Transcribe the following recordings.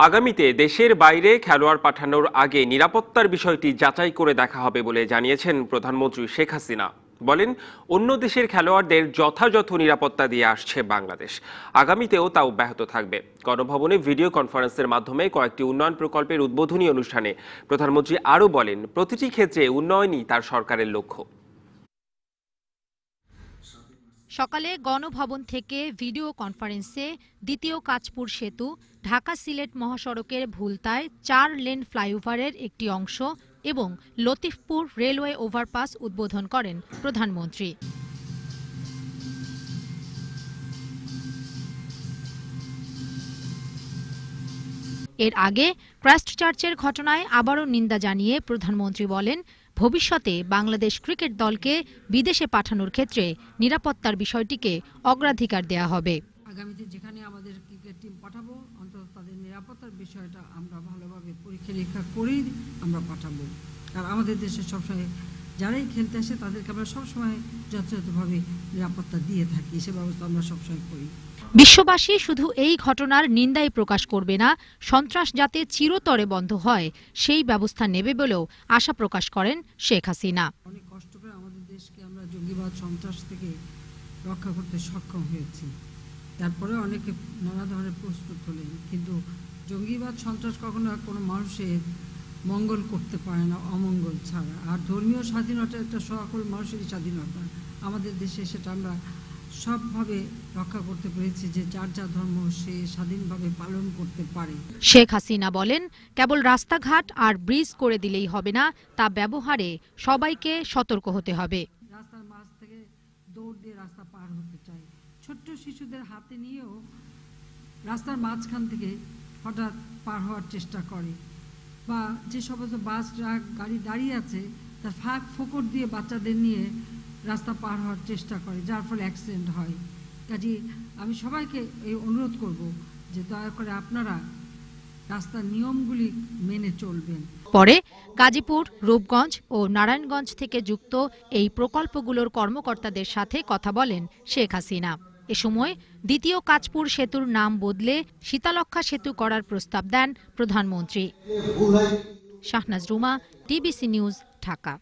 আগামীতে দেশের বাইরে খেলোয়াড় পাঠানোর আগে নিরাপত্তার বিষয়টি যাচাই করে দেখা হবে বলে জানিয়েছেন প্রধানমন্ত্রী শেখ হাসিনা। বলেন, অন্য দেশের খেলোয়াড়দের যথাযথ নিরাপত্তা দিয়ে আসছে বাংলাদেশ, আগামীতেও তা অব্যাহত থাকবে। গণভবনে ভিডিও কনফারেন্সের মাধ্যমে কয়েকটি উন্নয়ন প্রকল্পের উদ্বোধনী অনুষ্ঠানে প্রধানমন্ত্রী আরও বলেন, প্রতিটি ক্ষেত্রে উন্নয়নই তার সরকারের লক্ষ্য। সকালে গণভবন থেকে ভিডিও কনফারেন্সে দ্বিতীয় কাঁচপুর সেতু, ঢাকা সিলেট মহাসড়কের ভুলতায় 4 লেন ফ্লাইওভারের একটি অংশ এবং লতিফপুর রেলওয়ে ওভারপাস উদ্বোধন করেন প্রধানমন্ত্রী। এর আগে ক্রাইস্টচার্চের ঘটনায় আবারও নিন্দা জানিয়ে প্রধানমন্ত্রী বলেন, ভবিষ্যতে বাংলাদেশ ক্রিকেট দলকে বিদেশে পাঠানোর ক্ষেত্রে নিরাপত্তার বিষয়টিকে অগ্রাধিকার দেওয়া হবে। আগামীতে যেখানে আমাদের ক্রিকেট টিম পাঠাবো, অন্তত তাদের নিরাপত্তার বিষয়টা আমরা ভালোভাবে পরীক্ষা নিরীক্ষা করেই আমরা পাঠাবো। আর আমাদের দেশে সবসময় যারাই খেলতে আসে তাদেরকে আমরা সবসময় যথাযথভাবে নিরাপত্তা দিয়ে থাকি, সে ব্যবস্থা আমরা সবসময় করি। বিশ্ববাসী শুধু এই ঘটনার নিন্দাই প্রকাশ করবে না, সন্ত্রাস যাতে চিরতরে বন্ধ হয় সেই ব্যবস্থা নেবে বলেও আশা প্রকাশ করেন শেখ হাসিনা। অনেক কষ্ট করে আমাদের দেশকে আমরা জঙ্গিবাদ সন্ত্রাস থেকে রক্ষা করতে সক্ষম হয়েছি, তারপরে অনেকে নানা ধরনের প্রস্তুত হলেন, কিন্তু জঙ্গিবাদ সন্ত্রাস কখনো কোনো মানুষের মঙ্গল করতে পারে না অমঙ্গল ছাড়া। আর ধর্মীয় স্বাধীনতা একটা সকল মানুষেরই স্বাধীনতা, আমাদের দেশে সেটা আমরা সবভাবে রক্ষা করতে পেরেছি যে যার যা ধর্ম সে স্বাধীনভাবে পালন করতে পারে। শেখ হাসিনা বলেন, কেবল রাস্তাঘাট আর ব্রিজ করে দিলেই হবে না, তা ব্যবহারে সবাইকে সতর্ক হতে হবে। রাস্তার মাঝ থেকে দৌড় দিয়ে রাস্তা পার হতে চাই, ছোট্ট শিশুদের হাতে নিয়েও রাস্তার মাঝখান থেকে হঠাৎ পার হওয়ার চেষ্টা করে, বা যে সমস্ত বাস ট্রাক গাড়ি দাঁড়িয়ে আছে তার ফাঁক ফোকর দিয়ে বাচ্চাদের নিয়ে রাস্তা পার হওয়ার চেষ্টা করে, যার ফলে অ্যাক্সিডেন্ট হয়। কাজে আমি সবাইকে এই অনুরোধ করব যে দয়া করে আপনারা রাস্তার নিয়মগুলি মেনে চলবেন। পরে গাজীপুর, রূপগঞ্জ ও নারায়ণগঞ্জ থেকে যুক্ত এই প্রকল্পগুলোর কর্মকর্তাদের সাথে কথা বলেন শেখ হাসিনা। এ সময় দ্বিতীয় কাঁচপুর সেতুর নাম বদলে শীতলক্ষ্যা সেতু করার প্রস্তাব দেন প্রধানমন্ত্রী। Shahnaz Ruma, DBC news, Dhaka.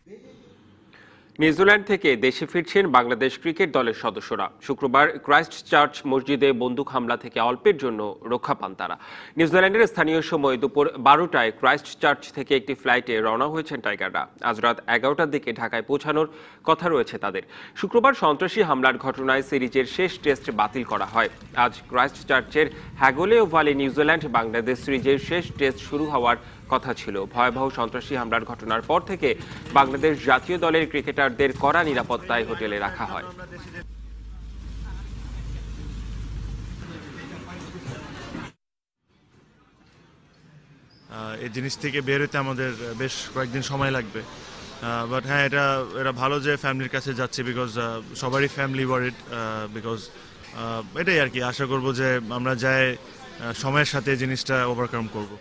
New Zealand থেকে দেশে ফিরছেন বাংলাদেশ ক্রিকেট দলের সদস্যরা। শুক্রবার ক্রাইস্টচার্চ মসজিদে বন্দুক হামলা থেকে অল্পের জন্য রক্ষা পান তারা। নিউজিল্যান্ডের স্থানীয় সময় দুপুর 12টায় ক্রাইস্টচার্চ থেকে একটি ফ্লাইটে রওনা হয়েছেন টাইগাররা। আজ রাত 11টার দিকে ঢাকায় পৌঁছানোর কথা রয়েছে তাদের। শুক্রবার সন্ত্রাসী হামলার ঘটনায় সিরিজের শেষ টেস্ট বাতিল করা হয়। আজ ক্রাইস্টচার্চের হ্যাগলে ওভালে নিউজিল্যান্ড বাংলাদেশ সিরিজের শেষ টেস্ট শুরু হওয়ার কথা ছিল। ভয়াবহ সন্ত্রাসী হামলার ঘটনার পর থেকে বাংলাদেশ জাতীয় দলের ক্রিকেটারদের কড়া নিরাপত্তায় হোটেলে রাখা হয়। এই জিনিস থেকে বের হতে আমাদের বেশ কয়েকদিন সময় লাগবে, বাট হ্যাঁ, এটা ভালো যে ফ্যামিলির কাছে যাচ্ছে, বিকজ সবারই ফ্যামিলি ওয়ারিড, বিকজ এটাই আর কি। আশা করব যে আমরা যাই সময়ের সাথে জিনিসটা ওভারকাম করব।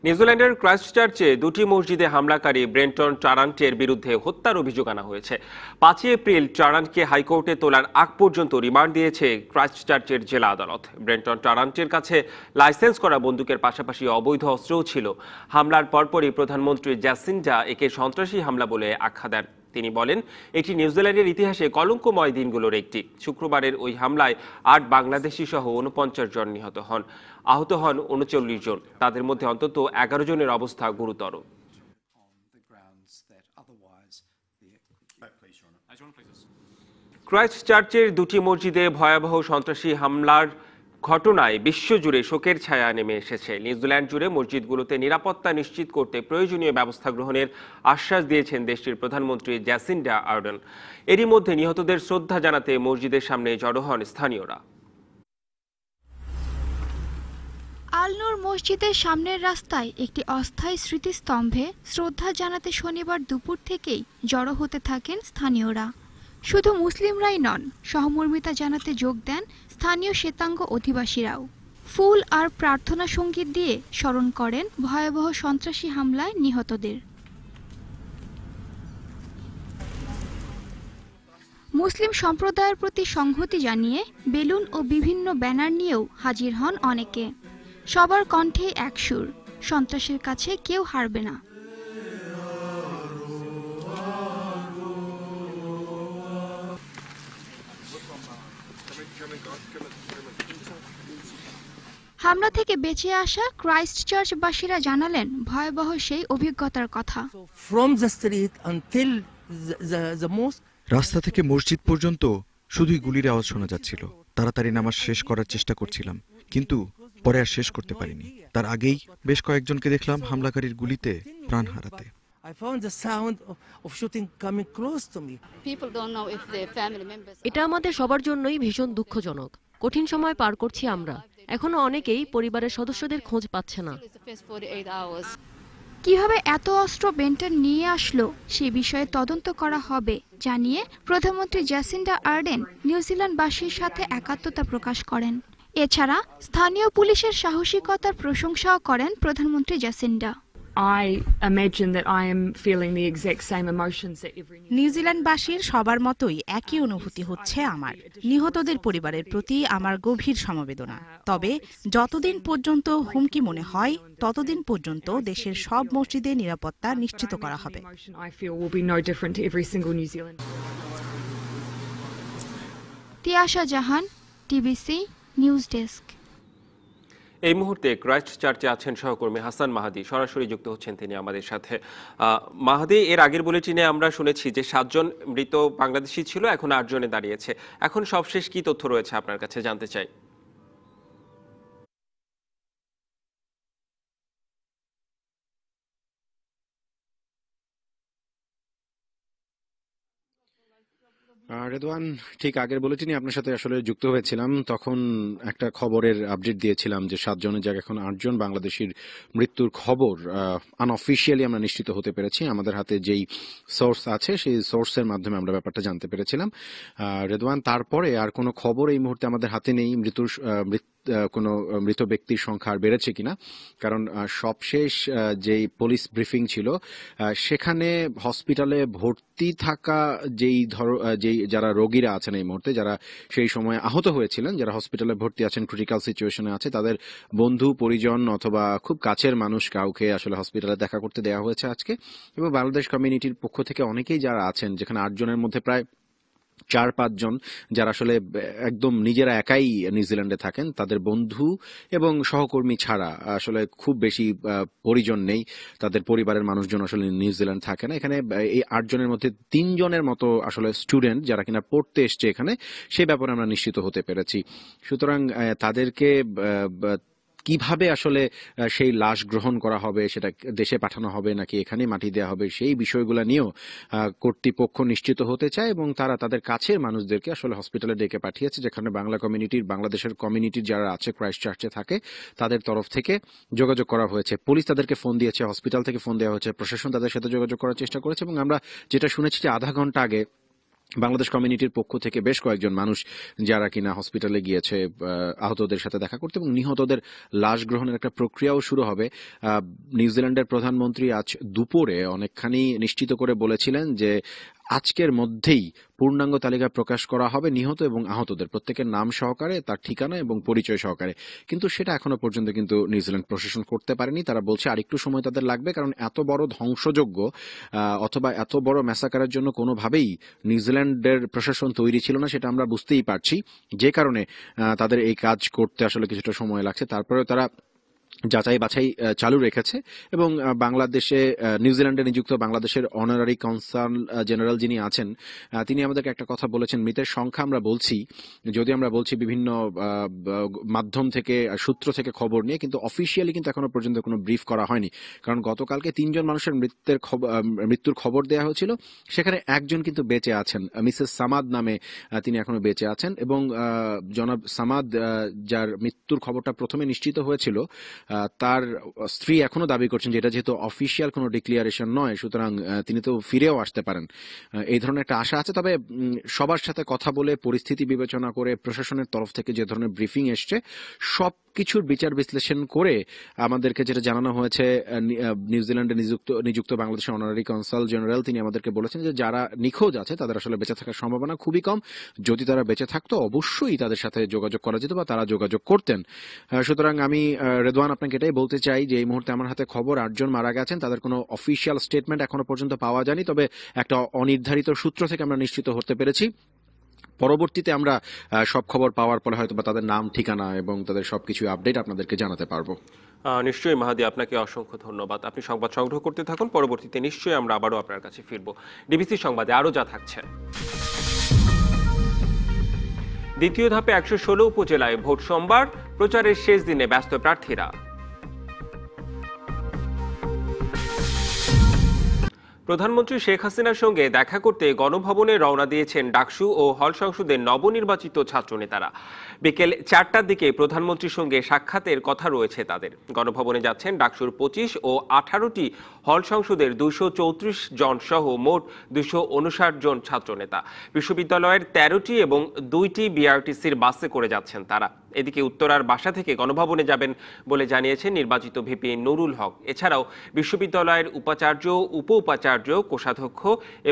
নিউজিল্যান্ডের ক্রাইস্টচার্চে দুটি মসজিদে হামলাকারী ব্রেন্টন টারান্টের বিরুদ্ধে হত্যার অভিযোগ আনা হয়েছে। 5 এপ্রিল টারান্টকে হাইকোর্টে তোলার আগ পর্যন্ত রিমান্ড দিয়েছে ক্রাইস্টচার্চের জেলা আদালত। ব্রেন্টন টারান্টের কাছে লাইসেন্স করা বন্দুকের পাশাপাশি অবৈধ অস্ত্রও ছিল। হামলার পরপরই প্রধানমন্ত্রী জ্যাসিন্ডা একে সন্ত্রাসী হামলা বলে আখ্যা দেন। তিনি বলেন, এটি নিউজিল্যান্ডের ইতিহাসে কলঙ্কময় দিনগুলোর একটি। শুক্রবারের ওই হামলায় 8 বাংলাদেশি সহ 49 জন নিহত হন, আহত হন 39 জন। তাদের মধ্যে অন্তত 11 জনের অবস্থা গুরুতর। ক্রাইস্টচার্চের দুটি মসজিদে ভয়াবহ সন্ত্রাসী হামলার ঘটনায় বিশ্বজুড়ে শোকের ছায়া নেমে এসেছে। নিউজিল্যান্ড জুড়ে মসজিদগুলোতে নিরাপত্তা নিশ্চিত করতে প্রয়োজনীয় ব্যবস্থা গ্রহণের আশ্বাস দিয়েছেন দেশটির প্রধানমন্ত্রী জ্যাসিন্ডা আর্ডেন। এরই মধ্যে নিহতদের শ্রদ্ধা জানাতে মসজিদের সামনে জড়ো হন স্থানীয়রা। আল-নূর মসজিদের সামনের রাস্তায় একটি অস্থায়ী স্মৃতিস্তম্ভে শ্রদ্ধা জানাতে শনিবার দুপুর থেকেই জড়ো হতে থাকেন স্থানীয়রা। শুধু মুসলিমরাই নন, সহমর্মিতা জানাতে যোগ দেন স্থানীয় শ্বেতাঙ্গ অধিবাসীরাও। ফুল আর প্রার্থনা সঙ্গীত দিয়ে স্মরণ করেন ভয়াবহ সন্ত্রাসী হামলায় নিহতদের। মুসলিম সম্প্রদায়ের প্রতি সংহতি জানিয়ে বেলুন ও বিভিন্ন ব্যানার নিয়েও হাজির হন অনেকে। সবার কণ্ঠে এক সুর, সন্ত্রাসের কাছে কেউ হারবে না। হামলা থেকে বেঁচে আসা ক্রাইস্ট চার্চবাসীরা জানালেন ভয়াবহ সেই অভিজ্ঞতার কথা। From the street until the mosque. রাস্তা থেকে মসজিদ পর্যন্ত শুধুই গুলির আওয়াজ শোনা যাচ্ছিল। তাড়াতাড়ি নামাজ শেষ করার চেষ্টা করছিলাম, কিন্তু পরে আর শেষ করতে পারিনি। তার আগেই বেশ কয়েকজনকে দেখলাম হামলাকারীর গুলিতে প্রাণ হারাতে। I found the sound of shooting coming close to me. এটা আমাদের সবার জন্যই ভীষণ দুঃখজনক। কঠিন সময় পার করছি আমরা। এখনো অনেকেই পরিবারের সদস্যদের খোঁজ পাচ্ছে না। কিভাবে এত অস্ত্র বেন্টন নিয়ে আসলো সে বিষয়ে তদন্ত করা হবে জানিয়ে প্রধানমন্ত্রী জ্যাসিন্ডা আর্ডেন নিউজিল্যান্ডবাসীর সাথে একাত্মতা প্রকাশ করেন। এছাড়া স্থানীয় পুলিশের সাহসিকতার প্রশংসাও করেন প্রধানমন্ত্রী জ্যাসিন্ডা। নিউজিল্যান্ডবাসীর সবার মতোই একই অনুভূতি হচ্ছে আমার। নিহতদের পরিবারের প্রতি আমার গভীর সমবেদনা। তবে যতদিন পর্যন্ত হুমকি মনে হয় ততদিন পর্যন্ত দেশের সব মসজিদে নিরাপত্তা নিশ্চিত করা হবে। তিয়াশা জাহান, টিবিসি নিউজ ডেস্ক। এই মুহূর্তে ক্রাইস্ট চার্চে আছেন সহকর্মী হাসান মাহাদি, সরাসরি যুক্ত হচ্ছেন তিনি আমাদের সাথে। মাহাদি, এর আগের বুলেটিনে আমরা শুনেছি যে 7 জন মৃত বাংলাদেশি ছিল, এখন 8 জনে দাঁড়িয়েছে। এখন সবশেষ কি তথ্য রয়েছে আপনার কাছে, জানতে চাই। রেদওয়ান, ঠিক আগের বুলেটিনে আপনার সাথে আসলে যুক্ত হয়েছিলাম, তখন একটা খবরের আপডেট দিয়েছিলাম যে 7 জনের জায়গায় এখন 8 জন বাংলাদেশির মৃত্যুর খবর আনঅফিশিয়ালি আমরা নিশ্চিত হতে পেরেছি। আমাদের হাতে যেই সোর্স আছে সেই সোর্সের মাধ্যমে আমরা ব্যাপারটা জানতে পেরেছিলাম। রেদওয়ান, তারপরে আর কোনো খবর এই মুহূর্তে আমাদের হাতে নেই কোনো মৃত ব্যক্তির সংখ্যা আর বেড়েছে কিনা, কারণ সবশেষ যেই পুলিশ ব্রিফিং ছিল সেখানে হসপিটালে ভর্তি থাকা যেই যারা রোগীরা আছেন এই মুহূর্তে, যারা সেই সময় আহত হয়েছিলেন, যারা হসপিটালে ভর্তি আছেন, ক্রিটিক্যাল সিচুয়েশনে আছে, তাদের বন্ধু পরিজন অথবা খুব কাছের মানুষ কাউকে আসলে হসপিটালে দেখা করতে দেওয়া হয়েছে আজকে। এবং বাংলাদেশ কমিউনিটির পক্ষ থেকে অনেকেই যারা আছেন, যেখানে 8 জনের মধ্যে প্রায় 4-5 জন যারা আসলে একদম নিজেরা একাই নিউজিল্যান্ডে থাকেন, তাদের বন্ধু এবং সহকর্মী ছাড়া আসলে খুব বেশি পরিজন নেই, তাদের পরিবারের মানুষজন আসলে নিউজিল্যান্ড থাকে না। এখানে এই 8 জনের মধ্যে 3 জনের মতো আসলে স্টুডেন্ট যারা কিনা পড়তে এসছে এখানে, সেই ব্যাপারে আমরা নিশ্চিত হতে পেরেছি। সুতরাং তাদেরকে কিভাবে আসলে সেই লাশ গ্রহণ করা হবে, সেটা দেশে পাঠানো হবে নাকি এখানে মাটি দেওয়া হবে, সেই বিষয়গুলো নিয়েও কর্তৃপক্ষ নিশ্চিত হতে চায় এবং তারা তাদের কাছের মানুষদেরকে আসলে হসপিটালে ডেকে পাঠিয়েছে, যেখানে বাংলাদেশের কমিউনিটির যারা আছে ক্রাইস্ট চার্চে থাকে তাদের তরফ থেকে যোগাযোগ করা হয়েছে। পুলিশ তাদেরকে ফোন দিয়েছে, হসপিটাল থেকে ফোন দেওয়া হয়েছে, প্রশাসন তাদের সাথে যোগাযোগ করার চেষ্টা করেছে এবং আমরা যেটা শুনেছি যে আধা ঘন্টা আগে বাংলাদেশ কমিউনিটির পক্ষ থেকে বেশ কয়েকজন মানুষ যারা কিনা হসপিটালে গিয়েছে আহতদের সাথে দেখা করতে এবং নিহতদের লাশ গ্রহণের একটা প্রক্রিয়াও শুরু হবে। নিউজিল্যান্ডের প্রধানমন্ত্রী আজ দুপুরে অনেকখানি নিশ্চিত করে বলেছিলেন যে আজকের মধ্যেই পূর্ণাঙ্গ তালিকা প্রকাশ করা হবে নিহত এবং আহতদের প্রত্যেকের নাম সহকারে, তার ঠিকানা এবং পরিচয় সহকারে। কিন্তু সেটা এখনো পর্যন্ত কিন্তু নিউজিল্যান্ড প্রশাসন করতে পারেনি। তারা বলছে আরেকটু সময় তাদের লাগবে, কারণ এত বড় ধ্বংসযজ্ঞ অথবা এত বড় ম্যাসাকারের জন্য কোনোভাবেই নিউজিল্যান্ডের প্রশাসন তৈরি ছিল না, সেটা আমরা বুঝতেই পারছি, যে কারণে তাদের এই কাজ করতে আসলে কিছুটা সময় লাগছে। তারপরেও তারা যাচাই বাছাই চালু রেখেছে এবং বাংলাদেশে নিউজিল্যান্ডে নিযুক্ত বাংলাদেশের অনারারি কনসাল জেনারেল যিনি আছেন তিনি আমাদেরকে একটা কথা বলেছেন, মৃতের সংখ্যা আমরা বলছি, যদি আমরা বলছি বিভিন্ন মাধ্যম থেকে সূত্র থেকে খবর নিয়ে, কিন্তু অফিসিয়ালি কিন্তু এখনো পর্যন্ত কোনো ব্রিফ করা হয়নি। কারণ গতকালকে 3 জন মানুষের মৃত্যুর খবর দেওয়া হয়েছিল, সেখানে একজন কিন্তু বেঁচে আছেন, মিসেস সামাদ নামে তিনি এখনো বেঁচে আছেন এবং জনাব সামাদ যার মৃত্যুর খবরটা প্রথমে নিশ্চিত হয়েছিল তার স্ত্রী এখনো দাবি করছেন যে এটা যেহেতু অফিসিয়াল কোনো ডিক্লিয়ারেশন নয়, সুতরাং তিনি তো ফিরেও আসতে পারেন, এই ধরনের একটা আশা আছে। তবে সবার সাথে কথা বলে পরিস্থিতি বিবেচনা করে প্রশাসনের তরফ থেকে যে ধরনের ব্রিফিং এসছে, সব সবকিছুর বিচার বিশ্লেষণ করে আমাদেরকে যেটা জানানো হয়েছে, নিউজিল্যান্ডে নিযুক্ত বাংলাদেশের অনারারি কনসাল জেনারেল তিনি আমাদেরকে বলেছেন যে যারা নিখোঁজ আছে তাদের আসলে বেঁচে থাকার সম্ভাবনা খুবই কম। যদি তারা বেঁচে থাকতো অবশ্যই তাদের সাথে যোগাযোগ করা যেত বা তারা যোগাযোগ করতেন। সুতরাং আমি রেদওয়ান আপনাকে এটাই বলতে চাই যে এই মুহূর্তে আমার হাতে খবর 8 জন মারা গেছেন, তাদের কোনো অফিসিয়াল স্টেটমেন্ট এখনো পর্যন্ত পাওয়া যায়নি, তবে একটা অনির্ধারিত সূত্র থেকে আমরা নিশ্চিত হতে পেরেছি। পরবর্তীতে আমরা সব খবর পাওয়ার পরে হয়তো বা তাদের নাম, ঠিকানা এবং তাদের সবকিছু আপডেট আপনাদেরকে জানাতে পারবো। নিশ্চয়ই মাহাদি, আপনাকে অসংখ্য ধন্যবাদ। আপনি সংবাদ সংগ্রহ করতে থাকুন, পরবর্তীতে নিশ্চয়ই আমরা আবারও আপনার কাছে ফিরব। ডিবিসি সংবাদে আরও যা থাকছে। দ্বিতীয় ধাপে 116 উপজেলায় ভোট সোমবার, প্রচারের শেষ দিনে ব্যস্ত প্রার্থীরা। প্রধানমন্ত্রী শেখ হাসিনার সঙ্গে দেখা করতে গণভবনে রওনা দিয়েছেন ডাকসু ও হল সংসদের নবনির্বাচিত ছাত্রনেতারা। বিকেল 4টার দিকে প্রধানমন্ত্রীর সঙ্গে সাক্ষাতের কথা রয়েছে তাদের। গণভবনে যাচ্ছেন ডাকসুর 25 ও 18টি, হল সংসদের 234 জন সহ মোট 259 জন ছাত্রনেতা। বিশ্ববিদ্যালয়ের 13টি এবং 2টি বিআরটিসির বাসে করে যাচ্ছেন তারা। এদিকে উত্তরার বাসা থেকে গণভবনে যাবেন বলে জানিয়েছেন নির্বাচিত ভিপি নুরুল হক। এছাড়াও বিশ্ববিদ্যালয়ের উপাচার্য, উপ উপাচার্য, কোষাধ্যক্ষ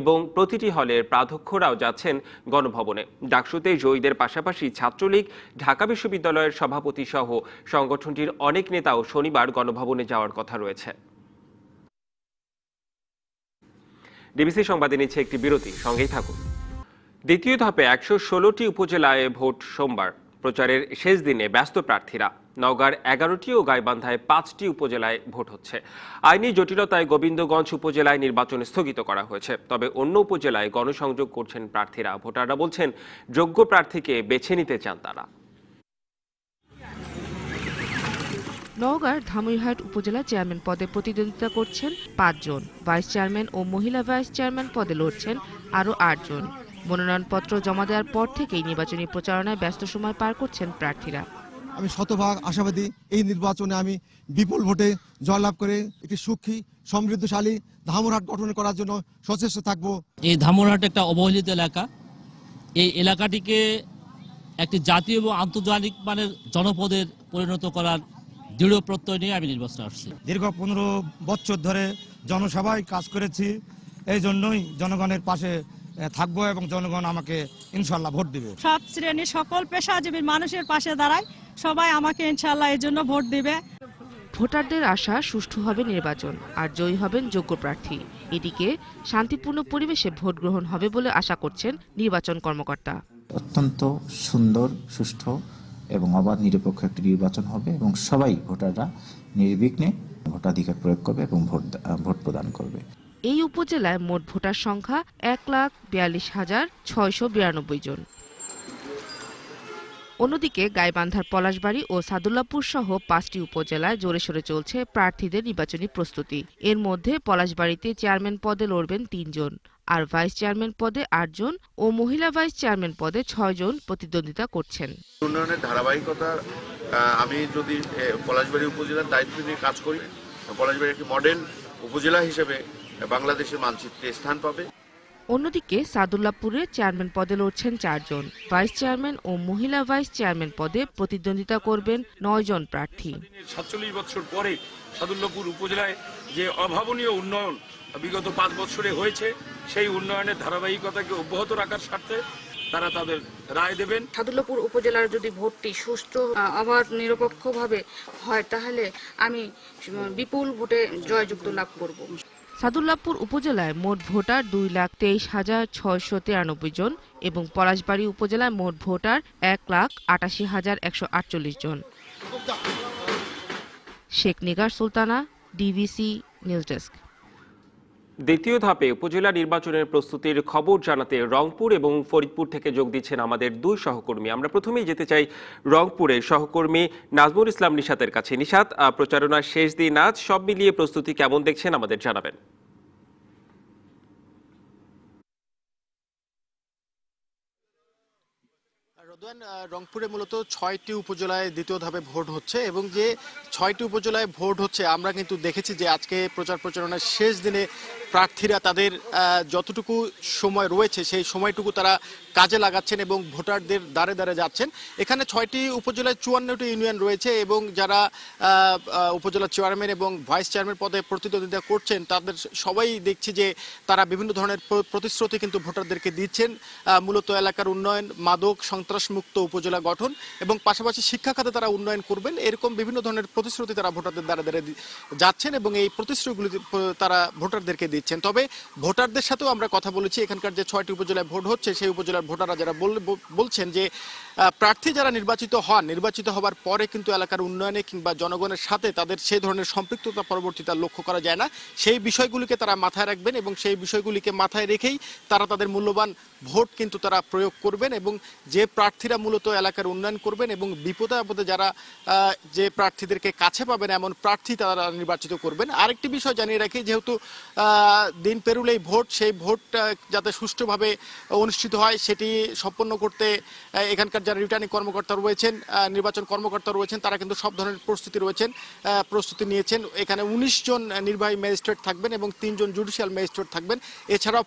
এবং প্রতিটি হলের প্রাধ্যক্ষরাও যাচ্ছেন গণভবনে। ডাকসুতে জয়ীদের পাশাপাশি ছাত্রলীগ, ঢাকা বিশ্ববিদ্যালয়ের সভাপতি সহ সংগঠনটির অনেক নেতাও শনিবার গণভবনে যাওয়ার কথা রয়েছে। ডিবিসি সংবাদে নিচ্ছে একটি বিরতি, সঙ্গেই থাকুন। দ্বিতীয় ধাপে 116টি উপজেলায় ভোট সোমবার, প্রচারের শেষ দিনে ব্যস্ত প্রার্থীরা। নওগাঁর 11টি ও গাইবান্ধায় 5টি উপজেলায় ভোট হচ্ছে। আইনি জটিলতায় গোবিন্দগঞ্জ উপজেলায় নির্বাচন স্থগিত করা হয়েছে, তবে অন্য উপজেলায় গণসংযোগ করছেন প্রার্থীরা। ভোটাররা বলছেন যোগ্য প্রার্থীকে বেছে নিতে চান তারা। নওগাঁর ধামইরহাট উপজেলা চেয়ারম্যান পদে প্রতিদ্বন্দ্বিতা করছেন 5 জন। ভাইস চেয়ারম্যান ও মহিলা ভাইস চেয়ারম্যান পদে লড়ছেন আরও 8 জন। মনোনয়নপত্র জমা দেওয়ার পর থেকেই নির্বাচনী প্রচারণায় ব্যস্ত সময় পার করছেন প্রার্থীরা। আমি শতভাগ আশাবাদী এই নির্বাচনে আমি বিপুল ভোটে জয়লাভ করে একটি সুখী, সমৃদ্ধশালী ধামইরহাট গঠন করার জন্য সচেষ্ট থাকব। এই ধামইরহাট একটা অবহেলিত এলাকা। এই এলাকাটিকে একটি জাতীয় এবং আন্তর্জাতিক মানের জনপদের পরিণত করার দৃঢ় প্রত্যয় নিয়ে আমি নির্বাচনে আসছি। দীর্ঘ 15 বছর ধরে জনসভায় কাজ করেছি, এই জন্যই জনগণের পাশে থাকবো এবং জনগণ আমাকে ইনশাল্লাহ ভোট দিবে। সব শ্রেণীর সকল পেশাজীবী মানুষের পাশে দাঁড়ায়, সবাই আমাকে ইনশাল্লাহ এর জন্য ভোট দিবে। ভোটারদের আশা সুষ্ঠু হবে নির্বাচন, আর জয়ী হবেন যোগ্য প্রার্থী। এদিকে শান্তিপূর্ণ পরিবেশে ভোট গ্রহণ হবে বলে আশা করছেন নির্বাচন কর্মকর্তা। অত্যন্ত সুন্দর, সুষ্ঠু এবং অবাধ নিরপেক্ষ একটি নির্বাচন হবে এবং সবাই ভোটাররা নির্বিঘ্নে ভোটাধিকার প্রয়োগ করবে এবং ভোট প্রদান করবে। এই উপজেলায় মোট ভোটার সংখ্যা 1,42,692 জন। অন্যদিকে গাইবান্ধার পলাশবাড়ী ও সাদুল্লাপুর সহ 5টি উপজেলায় জোরে সোরে চলছে প্রার্থীদের নির্বাচনী প্রস্তুতি। এর মধ্যে পলাশবাড়ীতে চেয়ারম্যান পদে লড়বেন 3 জন, আর ভাইস চেয়ারম্যান পদে 8 জন ও মহিলা ভাইস চেয়ারম্যান পদে 6 জন প্রতিদ্বন্দ্বিতা করছেন। উন্নয়নের ধারাবাহিকতা, আমি যদি পলাশবাড়ী উপজেলার দায়িত্ব নিয়ে কাজ করি, পলাশবাড়ী একটি মডেল উপজেলা হিসেবে বাংলাদেশের মানচিত্রে স্থান পাবে। অন্যদিকে সাদুল্লাপুরে চেয়ারম্যান পদে লড়ছেন 4 জন, ভাইস চেয়ারম্যান ও মহিলা ভাইস চেয়ারম্যান পদে প্রতিদ্বন্দ্বিতা করবেন 9 জন প্রার্থী। 47 বছর পরে সাদুল্লাপুর উপজেলায় যে অভাবনীয় উন্নয়ন বিগত 5 বছরে হয়েছে, সেই উন্নয়নের ধারাবাহিকতাকে অব্যাহত রাখার স্বার্থে তারা তাদের রায় দেবেন। সাদুল্লাপুর উপজেলার যদি ভোটটি সুষ্ঠু, অবাধ, নিরপেক্ষভাবে হয়, তাহলে আমি বিপুল ভোটে জয়যুক্ত লাভ করব। সাদুল্লাপুর উপজেলায় মোট ভোটার 2,23,693 জন এবং পলাশবাড়ী উপজেলায় মোট ভোটার 1,88,148 জন। Sheikh Nigar Sultana, DBC news desk. দ্বিতীয় ধাপে উপজেলা নির্বাচনের প্রস্তুতির খবর জানাতে রংপুর এবং ফরিদপুর থেকে যোগ দিচ্ছেন আমাদের 2 সহকর্মী। আমরা প্রথমেই যেতে চাই রংপুরে সহকর্মী নাজমুল ইসলাম নিশাতের কাছে। নিশাত, প্রচারণার শেষ দিন আজ, সব মিলিয়ে প্রস্তুতি কেমন দেখছেন আমাদের জানাবেন। রংপুরে মূলত 6টি উপজেলায় দ্বিতীয় ধাপে ভোট হচ্ছে এবং যে 6টি উপজেলায় ভোট হচ্ছে আমরা কিন্তু দেখেছি যে আজকে প্রচারণার শেষ দিনে প্রার্থীরা তাদের যতটুকু সময় রয়েছে সেই সময়টুকু তারা কাজে লাগাচ্ছেন এবং ভোটারদের দ্বারে দ্বারে যাচ্ছেন। এখানে 6টি উপজেলায় 54টি ইউনিয়ন রয়েছে এবং যারা উপজেলা চেয়ারম্যান এবং ভাইস চেয়ারম্যান পদে প্রতিদ্বন্দ্বিতা করছেন তাদের সবাই দেখছি যে তারা বিভিন্ন ধরনের প্রতিশ্রুতি কিন্তু ভোটারদেরকে দিচ্ছেন, মূলত এলাকার উন্নয়ন, মাদক সন্ত্রাসমুক্ত উপজেলা গঠন এবং পাশাপাশি শিক্ষা খাতে তারা উন্নয়ন করবেন, এরকম বিভিন্ন ধরনের প্রতিশ্রুতি তারা ভোটারদের দ্বারা দ্বারা যাচ্ছেন এবং এই প্রতিশ্রুতিগুলি তারা ভোটারদেরকে দিচ্ছেন। তবে ভোটারদের সাথেও আমরা কথা বলেছি, এখানকার যে 6টি উপজেলায় ভোট হচ্ছে সেই উপজেলার ভোটাররা যারা বলছেন যে প্রার্থী যারা নির্বাচিত হবার পরে কিন্তু এলাকার উন্নয়নে কিংবা জনগণের সাথে তাদের সেই ধরনের সম্পৃক্ততা পরবর্তীতে লক্ষ্য করা যায় না। সেই বিষয়গুলিকে তারা মাথায় রাখবেন এবং সেই বিষয়গুলিকে মাথায় রেখেই তারা তাদের মূল্যবান ভোট কিন্তু তারা প্রয়োগ করবেন এবং যে প্রার্থীরা মূলত এলাকার উন্নয়ন করবেন এবং বিপদে আপদে যারা যে প্রার্থীদেরকে কাছে পাবেন এমন প্রার্থী তারা নির্বাচিত করবেন। আরেকটি বিষয় জানিয়ে রাখি, যেহেতু দিন পেরুলেই ভোট, সেই ভোট যাতে সুষ্ঠুভাবে অনুষ্ঠিত হয় সেটি সম্পন্ন করতে এখানকার যারা রিটার্নিং কর্মকর্তা রয়েছেন, নির্বাচন কর্মকর্তা রয়েছেন, তারা কিন্তু সব ধরনের প্রস্তুতি নিয়েছেন। এখানে 19 জন নির্বাহী ম্যাজিস্ট্রেট থাকবেন এবং 3 জন জুডিশিয়াল ম্যাজিস্ট্রেট থাকবেন। এছাড়াও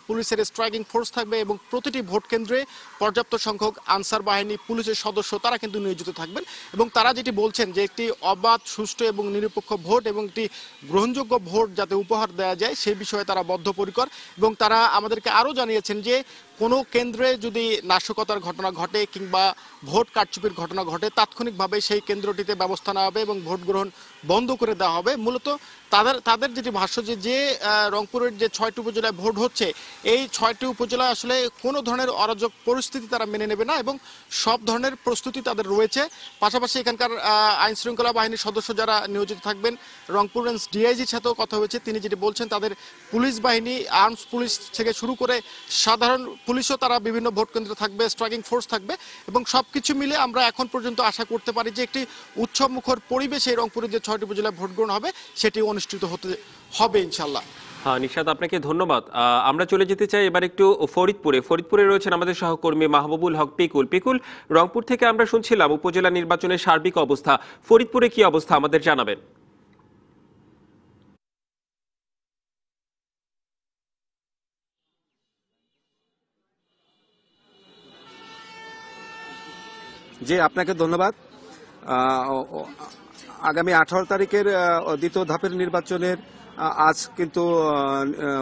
পুলিশের স্ট্রাইকিং ফোর্স থাকবে এবং প্রতিটি ভোট কেন্দ্রে পর্যাপ্ত সংখ্যক আনসার বাহিনী, পুলিশের সদস্য তারা কিন্তু নিয়োজিত থাকবেন এবং তারা যেটি বলছেন যে একটি অবাধ, সুষ্ঠু এবং নিরপেক্ষ ভোট এবং একটি গ্রহণযোগ্য ভোট যাতে উপহার দেওয়া যায় সেই বিষয়ে তারা বদ্ধপরিকর এবং তারা আমাদেরকে আরও জানিয়েছেন যে কোনো কেন্দ্রে যদি নাশকতার ঘটনা ঘটে কিংবা ভোট কারচুপির ঘটনা ঘটে তাৎক্ষণিকভাবে সেই কেন্দ্রটিতে ব্যবস্থা নেওয়া হবে এবং ভোট গ্রহণ বন্ধ করে দেওয়া হবে। মূলত তাদের যেটি ভাষ্য যে রংপুরের যে 6টি উপজেলায় ভোট হচ্ছে এই 6টি উপজেলায় আসলে কোনো ধরনের অরাজক পরিস্থিতি তারা মেনে নেবে না এবং সব ধরনের প্রস্তুতি তাদের রয়েছে। পাশাপাশি এখানকার আইন শৃঙ্খলা বাহিনীর সদস্য যারা নিয়োজিত থাকবেন, রংপুর রেঞ্জ ডিআইজির সাথেও কথা হয়েছে, তিনি যেটি বলছেন তাদের পুলিশ বাহিনী, আর্মস পুলিশ থেকে শুরু করে সাধারণ পুলিশও তারা বিভিন্ন ভোট কেন্দ্রে থাকবে, স্ট্রাইকিং ফোর্স থাকবে এবং সবকিছু মিলে আমরা এখন পর্যন্ত আশা করতে পারি যে একটি উৎসবমুখর পরিবেশে রংপুরের যে 6টি উপজেলায় ভোট গ্রহণ হবে সেটি অনুষ্ঠিত হবে ইনশাল্লাহ। হ্যাঁ নিশাদ, আপনাকে ধন্যবাদ। আমরা চলে যেতে চাই এবার একটু ফরিদপুরে রয়েছেন আমাদের সহকর্মী মাহবুবুল হক পিকুল। রংপুর থেকে আমরা শুনছিলাম উপজেলা নির্বাচনের সার্বিক অবস্থা, ফরিদপুরে কি অবস্থা আমাদের জানাবেন। জি, আপনাকে ধন্যবাদ। আগামী 18 তারিখের দ্বিতীয় ধাপের নির্বাচনের আজ কিন্তু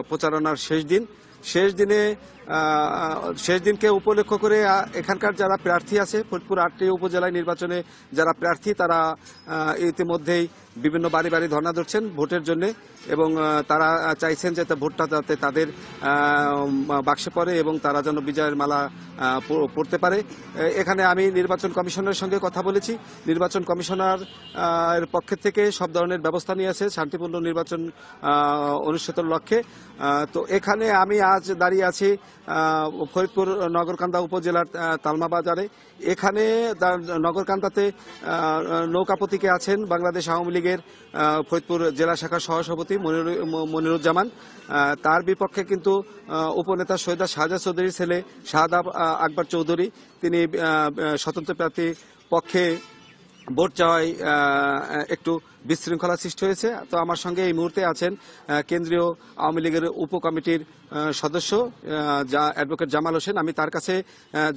প্রচারণার শেষ দিনকে উপলক্ষ করে এখানকার যারা প্রার্থী আছে ফরিদপুর 8টি উপজেলায় নির্বাচনে যারা প্রার্থী তারা ইতিমধ্যেই বিভিন্ন বাড়ি বাড়ি ধর্ণা ধরছেন ভোটের জন্য এবং তারা চাইছেন যে ভোটটা যাতে তাদের বাক্সে পড়ে এবং তারা যেন বিজয়ের মালা পড়তে পারে। এখানে আমি নির্বাচন কমিশনের সঙ্গে কথা বলেছি। নির্বাচন কমিশনার এর পক্ষ থেকে সব ধরনের ব্যবস্থা নিয়েছে শান্তিপূর্ণ নির্বাচন অনুষ্ঠিতের লক্ষ্যে। তো এখানে আমি আজ দাঁড়িয়ে আছি ফরিদপুর নগরকান্দা উপজেলার তালমা বাজারে। এখানে নগরকান্দাতে নৌকা প্রতীকে আছেন বাংলাদেশ আওয়ামী লীগের ফরিদপুর জেলা শাখার সহসভাপতি মনিরুজ্জামান। তার বিপক্ষে কিন্তু উপনেতা সৈয়দ শাহজাদ চৌধুরীর ছেলে শাহাদ আকবর চৌধুরী, তিনি স্বতন্ত্র প্রার্থী পক্ষে ভোট চাওয়ায় একটু বিশৃঙ্খলা সৃষ্টি হয়েছে। তো আমার সঙ্গে এই মুহূর্তে আছেন কেন্দ্রীয় আওয়ামী লীগের উপকমিটির সদস্য অ্যাডভোকেট জামাল হোসেন। আমি তার কাছে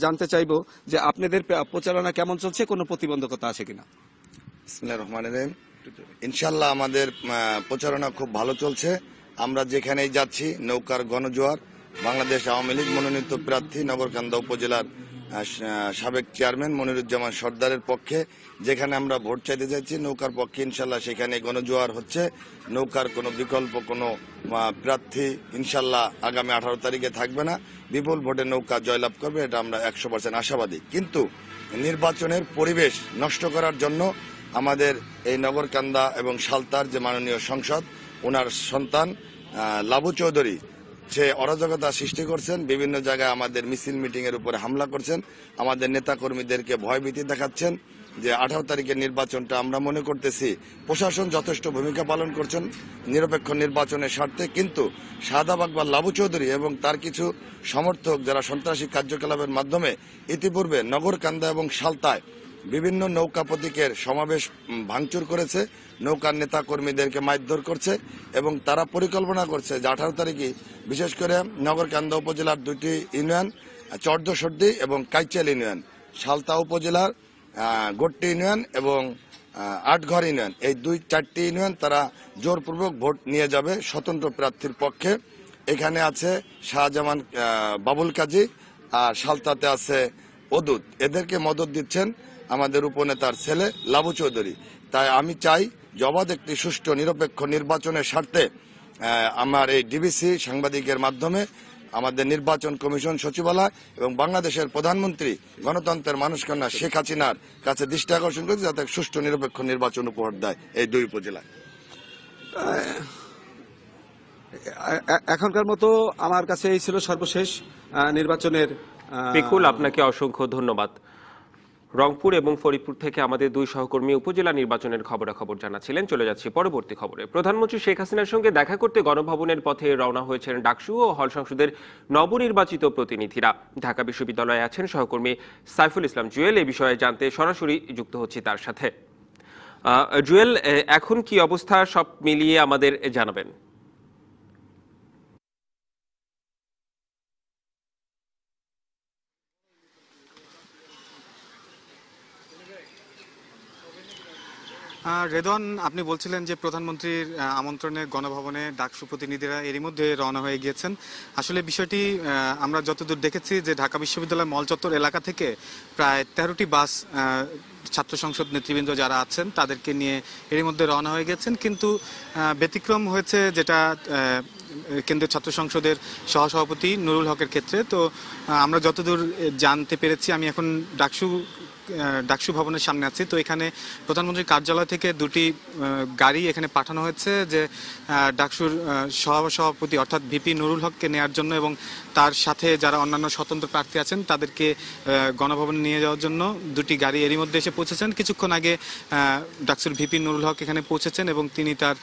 জানতে চাইব যে আপনাদের প্রচারণা কেমন চলছে, কোনো প্রতিবন্ধকতা আছে কিনা। বিসমিল্লাহির রহমানির রহিম। ইনশাআল্লাহ আমাদের প্রচারণা খুব ভালো চলছে। আমরা যেখানেই যাচ্ছি নৌকার গণজোয়ার, বাংলাদেশ আওয়ামী লীগ মনোনীত প্রার্থী নগরকান্দা উপজেলার সাবেক চেয়ারম্যান মনিরুজ্জামান সর্দারের পক্ষে যেখানে আমরা ভোট চাইতে যাচ্ছি নৌকার পক্ষে ইনশাল্লাহ সেখানে গণজোয়ার হচ্ছে। নৌকার কোনো বিকল্প কোনো প্রার্থী ইনশাল্লাহ আগামী 18 তারিখে থাকবে না, বিপুল ভোটে নৌকা জয়লাভ করবে, এটা আমরা 100% আশাবাদী। কিন্তু নির্বাচনের পরিবেশ নষ্ট করার জন্য আমাদের এই নগরকান্দা এবং সালতার যে মাননীয় সংসদ, ওনার সন্তান লাবু চৌধুরী সে অরাজকতা সৃষ্টি করছেন, বিভিন্ন জায়গায় আমাদের মিছিল মিটিং এর উপরে হামলা করছেন, আমাদের নেতাকর্মীদেরকে ভয়ভীতি দেখাচ্ছেন। যে 18 তারিখের নির্বাচনটা আমরা মনে করতেছি প্রশাসন যথেষ্ট ভূমিকা পালন করছেন নিরপেক্ষ নির্বাচনের স্বার্থে, কিন্তু শাহাদাব আকবর লাবু চৌধুরী এবং তার কিছু সমর্থক যারা সন্ত্রাসী কার্যকলাপের মাধ্যমে ইতিপূর্বে নগরকান্দা এবং সালতায় বিভিন্ন নৌকা প্রতীকের সমাবেশ ভাঙচুর করেছে, নৌকার নেতা কর্মীদেরকে মারধর করছে এবং তারা পরিকল্পনা করছে যে 18 তারিখে বিশেষ করে নগরকান্দা উপজেলার 2টি ইউনিয়ন চরদশর্দি এবং কাইচাল ইউনিয়ন, সালতা উপজেলার গোট্টি ইউনিয়ন এবং আটঘর ইউনিয়ন, এই 4টি ইউনিয়ন তারা জোরপূর্বক ভোট নিয়ে যাবে স্বতন্ত্র প্রার্থীর পক্ষে। এখানে আছে শাহজামান বাবুল কাজী আর সালতাতে আছে অদুত, এদেরকে মদত দিচ্ছেন আমাদের উপনেতার ছেলে লাবু চৌধুরী। তাই আমি চাই যে অবাধ একটি সুষ্ঠু নিরপেক্ষ নির্বাচনের স্বার্থে আমার এই ডিবিসি সাংবাদিকের মাধ্যমে আমাদের নির্বাচন কমিশন সচিবালয় এবং বাংলাদেশের প্রধানমন্ত্রী গণতন্ত্রের মানুষকন্যা শেখ হাসিনার কাছে দৃষ্টি আকর্ষণ করেছে যাতে সুষ্ঠু নিরপেক্ষ নির্বাচন উপহার দেয় এই 2 উপজেলায়। এখনকার মতো আমার কাছে এই ছিল সর্বশেষ নির্বাচনের। বিপুল, আপনাকে অসংখ্য ধন্যবাদ। রংপুর এবং ফরিদপুর থেকে আমাদের 2 সহকর্মী উপজেলা নির্বাচনের খবরাখবর জানাচ্ছিলেন। চলে যাচ্ছি পরবর্তী খবরে। প্রধানমন্ত্রী শেখ হাসিনার সঙ্গে দেখা করতে গণভবনের পথে রওনা হয়েছেন ডাকসু ও হল সংসদের নবনির্বাচিত প্রতিনিধিরা। ঢাকা বিশ্ববিদ্যালয়ে আছেন সহকর্মী সাইফুল ইসলাম জুয়েল। এই বিষয়ে জানতে সরাসরি যুক্ত হচ্ছি তার সাথে। জুয়েল, এখন কি অবস্থা সব মিলিয়ে আমাদের জানাবেন? রেদওয়ান, আপনি বলছিলেন যে প্রধানমন্ত্রীর আমন্ত্রণে গণভবনে ডাকসু প্রতিনিধিরা এরই মধ্যে রওনা হয়ে গিয়েছেন। আসলে বিষয়টি আমরা যতদূর দেখেছি যে ঢাকা বিশ্ববিদ্যালয় মল চত্বর এলাকা থেকে প্রায় 13টি বাস ছাত্র সংসদ নেতৃবৃন্দ যারা আছেন তাদেরকে নিয়ে এরই মধ্যে রওনা হয়ে গেছেন। কিন্তু ব্যতিক্রম হয়েছে যেটা কেন্দ্রীয় ছাত্র সংসদের সহসভাপতি নুরুল হকের ক্ষেত্রে। তো আমরা যতদূর জানতে পেরেছি, আমি এখন ডাকসু ভবনের সামনে আছি। তো এখানে প্রধানমন্ত্রীর কার্যালয় থেকে 2টি গাড়ি এখানে পাঠানো হয়েছে যে ডাকসুর সভাপতি অর্থাৎ ভিপি নুরুল হককে নেওয়ার জন্য এবং তার সাথে যারা অন্যান্য স্বতন্ত্র প্রার্থী আছেন তাদেরকে গণভবনে নিয়ে যাওয়ার জন্য 2টি গাড়ি এরই মধ্যে এসে পৌঁছেছেন। কিছুক্ষণ আগে ডাকসুর ভিপি নুরুল হক এখানে পৌঁছেছেন এবং তিনি তার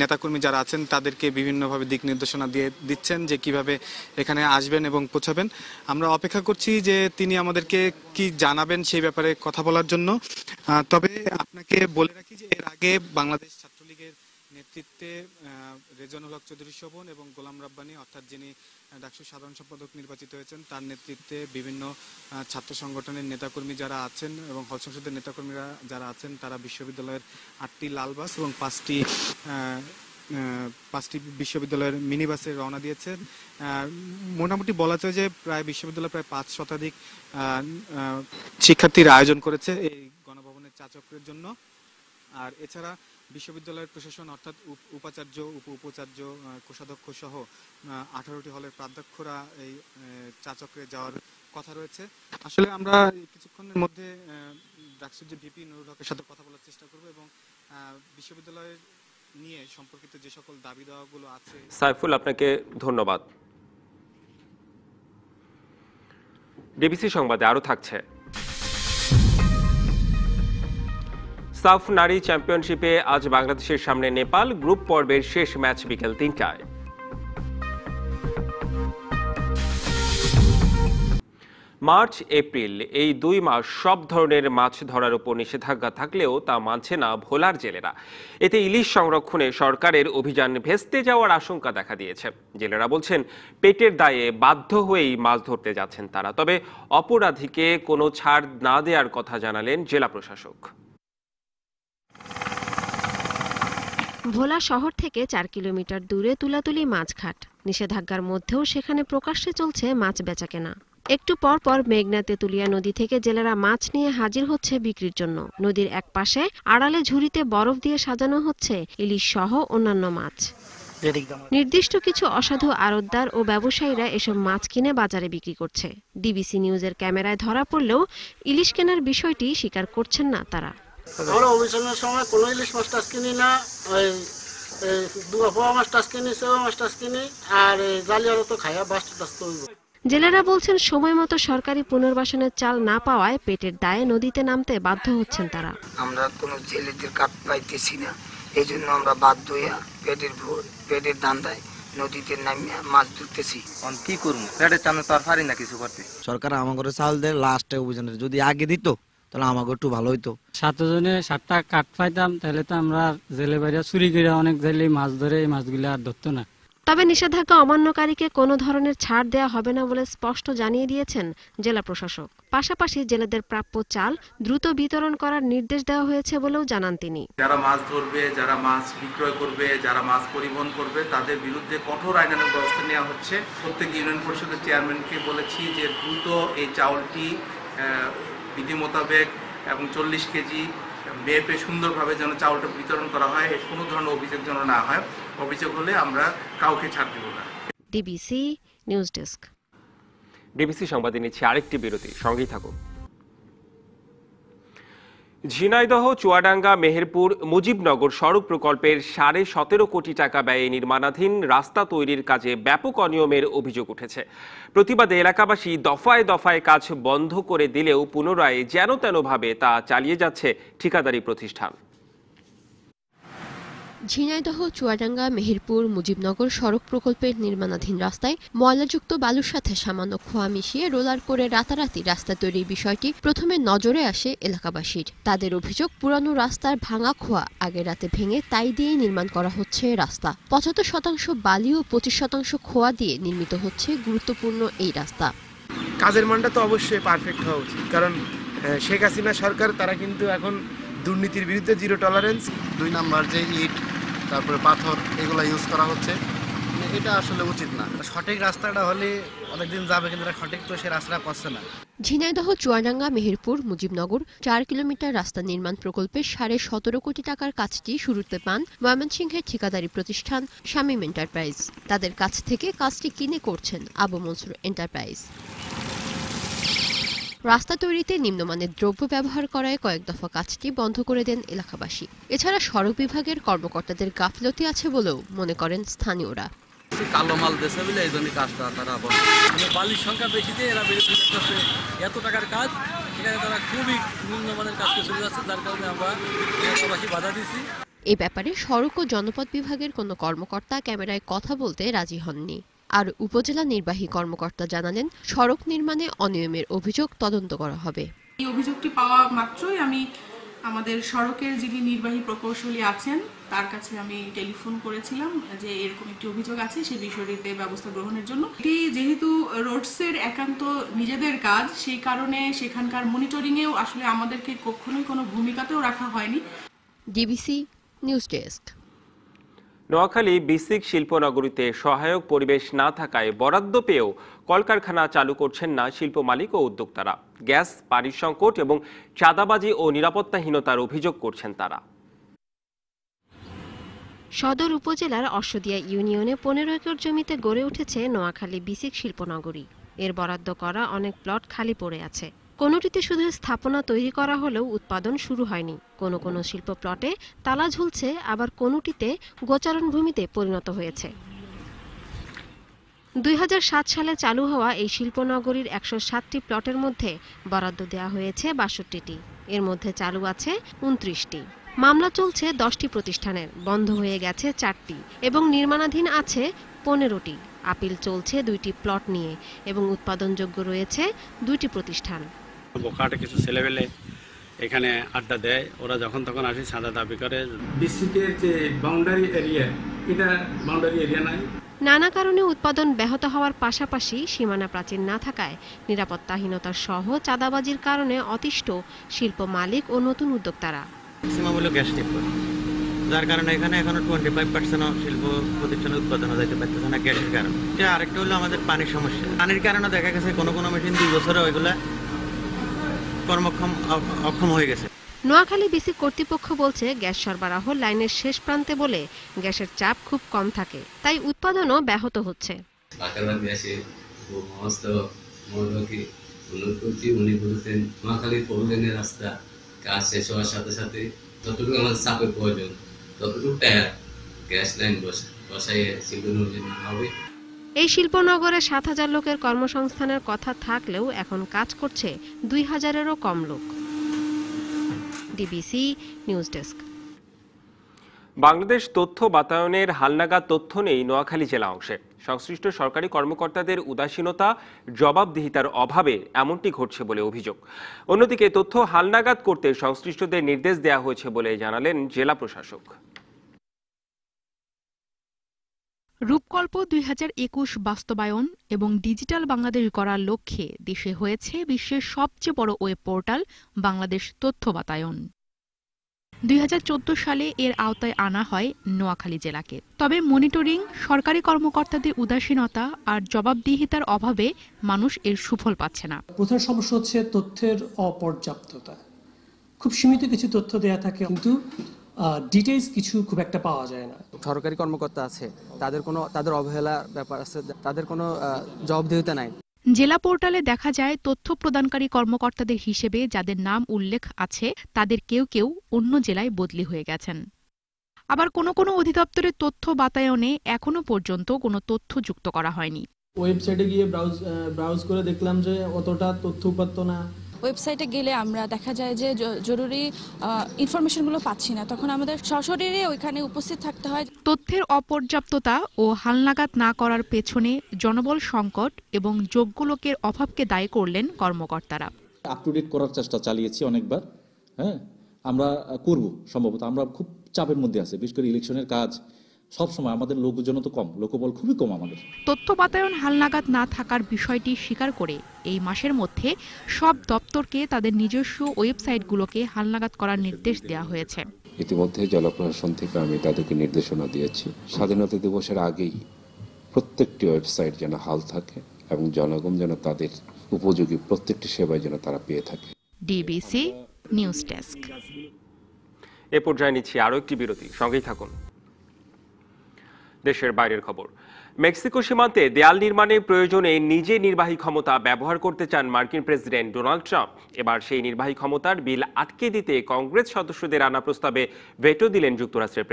নেতাকর্মী যারা আছেন তাদেরকে বিভিন্নভাবে দিক নির্দেশনা দিচ্ছেন যে কিভাবে এখানে আসবেন এবং পৌঁছাবেন। আমরা অপেক্ষা করছি যে তিনি আমাদেরকে কি জানাবেন সেই ব্যাপারে কথা বলার জন্য। তবে আপনাকে বলে রাখি যে এর আগে বাংলাদেশ ছাত্রলীগের নেতৃত্বে রেজানুল হক চৌধুরী শোভন এবং গোলাম রাব্বানী অর্থাৎ যিনি ডাকসুর সাধারণ সম্পাদক নির্বাচিত হয়েছেন তার নেতৃত্বে বিভিন্ন ছাত্র সংগঠনের নেতাকর্মী যারা আছেন এবং হল সংসদের নেতাকর্মীরা যারা আছেন তারা বিশ্ববিদ্যালয়ের 8টি লাল বাস এবং 5টি বিশ্ববিদ্যালয়ের মিনি বাসে রওনা দিয়েছেন। মোটামুটি বলা যায় যে প্রায় বিশ্ববিদ্যালয় প্রায় 5 শতাধিক শিক্ষার্থীর আয়োজন করেছে এই গণভবনের চা-চক্রের জন্য। আর এছাড়া বিশ্ববিদ্যালয়ের প্রশাসন অর্থাৎ উপাচার্য, উপাচার্য, কোষাধ্যক্ষ সহ 18টি হলের প্রাধ্যক্ষরা এই চা-চক্রে যাওয়ার কথা রয়েছে। আসলে আমরা কিছুক্ষণের মধ্যে ডাকসুর যে ভিপি নুরুল হকের সাথে কথা বলার চেষ্টা করব এবং বিশ্ববিদ্যালয়ের নিয়ে সম্পর্কিত যে সকল দাবি দাওয়াগুলো আছে। সাইফুল, আপনাকে ধন্যবাদ। ডিবিসি সংবাদে আরো থাকছে। সাফ নারী চ্যাম্পিয়নশিপে আজ বাংলাদেশের সামনে নেপাল। গ্রুপ পর্বের শেষ ম্যাচ বিকেল 3টায়। মার্চ এপ্রিল এই 2 মাস সব ধরনের মাছ ধরার উপর নিষেধাজ্ঞা থাকলেও তা মানছে না ভোলার জেলেরা। এতে ইলিশ সংরক্ষণে সরকারের অভিযান ভেস্তে যাওয়ার আশঙ্কা দেখা দিয়েছে। জেলেরা বলছেন পেটের দায়ে বাধ্য হয়েই মাছ ধরতে যাচ্ছেন তারা। তবে অপরাধীকে কোনো ছাড় না দেওয়ার কথা জানালেন জেলা প্রশাসক। ভোলা শহর থেকে 4 কিলোমিটার দূরে তুলাতুলি মাছঘাট। নিষেধাজ্ঞার মধ্যেও সেখানে প্রকাশ্যে চলছে মাছ বেচাকেনা। একটু পর পর মেঘনা তেতুলিয়া নদী থেকে জেলেরা মাছ নিয়ে হাজির হচ্ছে বিক্রির জন্য। নদীর এক পাশে আড়ালে ঝুড়িতে বরফ দিয়ে সাজানো হচ্ছে ইলিশ সহ অন্যান্য মাছ। নির্দিষ্ট কিছু অসাধু আড়তদার ও ব্যবসায়ীরা এসব মাছ কিনে বাজারে বিক্রি করছে। ডিবিসি নিউজের ক্যামেরায় ধরা পড়লেও ইলিশ কেনার বিষয়টি স্বীকার করছেন না তারা। আমরা অভিযানের সময় কোনো ইলিশ মাছ টাছ কিনি না, ওই দুয়া মাছ টাছ কিনি, সেবা মাছ টাছ কিনি, আর জালিয়ারও তো খাইয়া বাস টাছ তৈব। জেলেরা বলছেন সময় মতো সরকারি পুনর্বাসনের চাল না পাওয়ায় পেটের দায়ে নদীতে নামতে বাধ্য হচ্ছেন তারা। আমরা কোনো জেলেদের কাট পাইতেছি না, এই জন্য আমরা বাধ্য হইয়া পেটের ধান্দায় নদীতে নামিয়ে মাছ ধরতেছি। কি করবো, পেটের টানে তো আর পারি না কিছু করতে। সরকার আমাকে চাউল দেয় লাস্টে অভিযানের, যদি আগে দিত তাহলে আমাকে একটু ভালো হইতো। 7 জনে 7টা কাঠ পাইতাম, তাহলে তো আমরা জেলে বাইরে চুরি করে অনেক জেলে মাছ ধরে এই মাছগুলো আর ধরতো না। তবে নিষেধাজ্ঞা অমান্যকারীকে কোনো ধরনের ছাড় দেওয়া হবে না বলে স্পষ্ট জানিয়ে দিয়েছেন জেলা প্রশাসক। পাশাপাশি জেলেদের প্রাপ্য চাল দ্রুত বিতরণ করার নির্দেশ দেওয়া হয়েছে বলেও জানান তিনি। যারা মাছ ধরবে, যারা মাছ বিক্রয় করবে, যারা মাছ পরিবহন করবে, তাদের বিরুদ্ধে কঠোর আইনানুগ ব্যবস্থা নেওয়া হচ্ছে। প্রত্যেক ইউনিয়ন পরিষদের চেয়ারম্যানকে বলেছি যে দ্রুত এই চাউলটি বিধি মোতাবেক এবং 40 কেজি মেপে সুন্দরভাবে যেন চাউলটা বিতরণ করা হয়, কোনো ধরনের অভিযোগ যেন না হয়। অভিযোগ হলে আমরা কাউকে ছাড় দেব না। DBC news desk. ডিবিসি সংবাদে নিচ্ছে আরেকটি বিরতি, সঙ্গেই থাকুন। ঝিনাইদহ চুয়াডাঙ্গা মেহেরপুর মুজিবনগর সড়ক প্রকল্পের 17.5 কোটি টাকা ব্যয়ে নির্মাণাধীন রাস্তা তৈরির কাজে ব্যাপক অনিয়মের অভিযোগ উঠেছে। প্রতিবাদে এলাকাবাসী দফায় দফায় কাজ বন্ধ করে দিলেও পুনরায় যেন তেনভাবে তা চালিয়ে যাচ্ছে ঠিকাদারি প্রতিষ্ঠান। ঝিনাইদহ চুয়াডাঙ্গা মেহেরপুর মুজিবনগর সড়ক প্রকল্পের নির্মাণাধীন রাস্তায় ময়লাযুক্ত বালুর সাথে সামান্য খোয়া মিশিয়ে রোলার করে রাতারাতি রাস্তা তৈরির বিষয়টি প্রথমে নজরে আসে এলাকাবাসীর। তাদের অভিযোগ, পুরানো রাস্তার ভাঙা খোয়া আগের রাতে ভেঙে তাই দিয়েই নির্মাণ করা হচ্ছে রাস্তা। 75% বালি ও 25% খোয়া দিয়ে নির্মিত হচ্ছে গুরুত্বপূর্ণ এই রাস্তা। কাজের মানটা তো অবশ্যই পারফেক্ট হওয়া উচিত, কারণ শেখ হাসিনা সরকার তারা কিন্তু এখন দুর্নীতির বিরুদ্ধে জিরো টলারেন্স। 2 নাম্বার যে ইট, তারপরে পাথর, এগুলো ইউজ করা হচ্ছে, এটা আসলে উচিত না। সঠিক রাস্তাটা হলে অনেকদিন যাবে, কিন্তু সঠিক তো সে রাস্তাটা পাচ্ছে না। ঝিনাইদহ চুয়াডাঙ্গা মেহেরপুর মুজিবনগর 4 কিলোমিটার রাস্তা নির্মাণ প্রকল্পের 17.5 কোটি টাকার কাজটি শুরুতে পান ময়মনসিংহের ঠিকাদারি প্রতিষ্ঠান শামীম এন্টারপ্রাইজ। তাদের কাছ থেকে কাজটি কিনে করছেন আবু মনসুর এন্টারপ্রাইজ। রাস্তা তৈরিতে নিম্নমানের দ্রব্য ব্যবহার করায় কয়েক দফা কাজটি বন্ধ করে দেন এলাকাবাসী। এছাড়া সড়ক বিভাগের কর্মকর্তাদের গাফলতি আছে বলেও মনে করেন স্থানীয়রা। কালো মাল দেশে বলে এই জন্য কাজটা তারা বালির সংখ্যা বেশি দিয়ে এরা বেশি করছে। এত টাকার কাজ, এখানে তারা খুবই নিম্নমানের কাজ করে চলে যাচ্ছে, যার কারণে আমরা এলাকাবাসী বাধা দিচ্ছি। এ ব্যাপারে সড়ক ও জনপথ বিভাগের কোনো কর্মকর্তা ক্যামেরায় কথা বলতে রাজি হননি। আর উপজেলা নির্বাহী কর্মকর্তা জানালেন, সড়ক নির্মাণে অনিয়মের অভিযোগ তদন্ত করা হবে। এই অভিযোগটি পাওয়া মাত্রই আমি আমাদের সড়কের যিনি নির্বাহী প্রকৌশলী আছেন তার কাছে আমি টেলিফোন করেছিলাম যে এরকম একটি অভিযোগ আছে, সেই বিষয়টিতে ব্যবস্থা গ্রহণের জন্য। এটি যেহেতু রোডসের একান্ত নিজেদের কাজ, সেই কারণে সেখানকার মনিটরিংয়েও আসলে আমাদেরকে কখনোই কোনো ভূমিকাতেও রাখা হয়নি। DBC news desk. Noakhali BSCIC শিল্পনগরীতে সহায়ক পরিবেশ না থাকায় বরাদ্দ পেয়েও কলকারখানা চালু করছেন না শিল্প মালিক ও উদ্যোক্তারা। গ্যাস, পানির সংকট এবং চাঁদাবাজি ও নিরাপত্তাহীনতার অভিযোগ করছেন তারা। সদর উপজেলার অশ্বদিয়া ইউনিয়নে 15 একর জমিতে গড়ে উঠেছে নোয়াখালী বিসিক শিল্পনগরী। এর বরাদ্দ করা অনেক প্লট খালি পড়ে আছে। কোনোটিতে শুধু স্থাপনা তৈরি করা হলেও উৎপাদন শুরু হয়নি। কোনো কোনো শিল্প প্লটে তালা ঝুলছে, আবার কোনোটিতে গোচারণ ভূমিতে পরিণত হয়েছে। 2007 সালে চালু হওয়া এই শিল্পনগরীর 107টি প্লটের মধ্যে বরাদ্দ দেওয়া হয়েছে 62টি। এর মধ্যে চালু আছে 29টি। মামলা চলছে 10টি প্রতিষ্ঠানের, বন্ধ হয়ে গেছে 4টি এবং নির্মাণাধীন আছে 15টি। আপিল চলছে 2টি প্লট নিয়ে এবং উৎপাদনযোগ্য রয়েছে 2টি প্রতিষ্ঠান। বোকাটে কিছু ছেলেবেলে এখানে আড্ডা দেয়, ওরা যখন তখন আসে চাঁদা দাবি করে। বিসিকের যে বাউন্ডারি এরিয়া, এটা বাউন্ডারি এরিয়া নাই। নানা কারণে উৎপাদন ব্যাহত হওয়ার পাশাপাশি সীমানা প্রাচীর না থাকায় নিরাপত্তাহীনতা সহ চাঁদাবাজির কারণে অতিষ্ঠ শিল্প মালিক ও নতুন উদ্যোক্তারা। সীমামূল্য গ্যাস টিপ করে, যার কারণে এখানে এখনো 25% শিল্প প্রতিষ্ঠানে উৎপাদন যাইতে পারতেছে না গ্যাসের কারণে। এটা আরেকটা হলো আমাদের পানির সমস্যা। পানির কারণে দেখা গেছে কোনো কোনো মেশিন 2 বছরে ওইগুলা কর্মক্ষম অক্ষম হয়ে গেছে। নোয়াখালী বিসিক কর্তৃপক্ষ বলছে, গ্যাস সরবরাহ লাইনের শেষ প্রান্তে বলে গ্যাসের চাপ খুব কম থাকে, তাই উৎপাদনও ব্যাহত হচ্ছে। নোয়াখালীর পৌরলেনের রাস্তা কাজ শেষ হওয়ার সাথে সাথে যতটুকু আমাদের চাপের প্রয়োজন ততটুকু টায়ার গ্যাস লাইন বসাইয়ে শিল্পনগরী হবে। এই শিল্পনগরে 7000 লোকের কর্মসংস্থানের কথা থাকলেও এখন কাজ করছে 2000-এরও কম লোক। DBC news desk. বাংলাদেশ তথ্য বাতায়নের হালনাগাদ তথ্য নেই নোয়াখালী জেলা অংশে। সংশ্লিষ্ট সরকারি কর্মকর্তাদের উদাসীনতা, জবাবদিহিতার অভাবে এমনটি ঘটছে বলে অভিযোগ। অন্যদিকে তথ্য হালনাগাদ করতে সংশ্লিষ্টদের নির্দেশ দেওয়া হয়েছে বলে জানালেন জেলা প্রশাসক। রূপকল্প 2021 বাস্তবায়ন এবং ডিজিটাল বাংলাদেশ গড়ার লক্ষ্যে দেশে হয়েছে বিশ্বের সবচেয়ে বড় ওয়েব পোর্টাল বাংলাদেশ তথ্য বাতায়ন। 2014 সালে এর আওতায় আনা হয় নোয়াখালী জেলাকে। তবে মনিটরিং, সরকারি কর্মকর্তাদের উদাসীনতা আর জবাবদিহিতার অভাবে মানুষ এর সুফল পাচ্ছে না। প্রধান সমস্যা হচ্ছে তথ্যের অপর্যাপ্ততা। খুব সীমিত কিছু তথ্য দেয়া থাকে, কিন্তু ডিটেইলস কিছু খুব একটা পাওয়া যায় না। সরকারি কর্মকর্তা আছে, তাদের অবহেলা ব্যাপার আছে, তাদের কোনো জবাবদিহিতা নাই। জেলা পোর্টালে দেখা যায় তথ্য প্রদানকারী কর্মকর্তাদের হিসেবে যাদের নাম উল্লেখ আছে তাদের কেউ কেউ অন্য জেলায় বদলি হয়ে গেছেন। আবার কোনো কোনো অধিদপ্তরের তথ্য বাতায়নে এখনো পর্যন্ত কোনো তথ্য যুক্ত করা হয়নি। ওয়েবসাইটে গিয়ে ব্রাউজ করে দেখলাম যে অতটা তথ্য উপাত্ত না। ওয়েবসাইটে গেলে আমরা দেখা যায় যে জরুরি ইনফরমেশনগুলো পাচ্ছি না, তখন আমাদের সশরীরে ওইখানে উপস্থিত থাকতে হয়। তথ্যের অপর্যাপ্ততা ও হালনাগাদ না করার পেছনে জনবল সংকট এবং যোগ্য লোকের অভাবকে দায়ী করলেন কর্মকর্তারা। আপ টু ডেট করার চেষ্টা চালিয়েছি অনেকবার, আমরা করব সম্ভবত। আমরা খুব চাপের মধ্যে আছি, বিশেষ করে ইলেকশনের কাজ সবসময়, আমাদের লোকজন তো কম, লোকবল খুবই কম আমাদের। তথ্য বাতায়ন হালনাগাদ না থাকার বিষয়টি স্বীকার করে এই মাসের মধ্যে সব দপ্তরকে তাদের নিজস্ব ওয়েবসাইটগুলোকে হালনাগাদ করার নির্দেশ দেওয়া হয়েছে। ইতিমধ্যে জেলা প্রশাসন থেকে আমি তাদেরকে নির্দেশনা দিয়েছি, স্বাধীনতা দিবসের আগেই প্রত্যেকটি ওয়েবসাইট যেন হাল থাকে এবং জনগণ যেন তাদের উপযোগী প্রত্যেকটি সেবায় যেন তারা পেয়ে থাকে। DBC news desk. এ পর্যায়ে নিচ্ছি আরও একটি বিরতি, সঙ্গেই থাকুন। দেশের বাইরের খবর। মেক্সিকো সীমান্তে দেয়াল নির্মাণের প্রয়োজনে নিজে নির্বাহী ক্ষমতা ব্যবহার করতে চান মার্কিন প্রেসিডেন্ট ডোনাল্ড ট্রাম্প। এবার সেই নির্বাহী ক্ষমতার বিল আটকে দিতে কংগ্রেস সদস্যদের আনা প্রস্তাবে ভেটো দিলেন যুক্তরাষ্ট্রের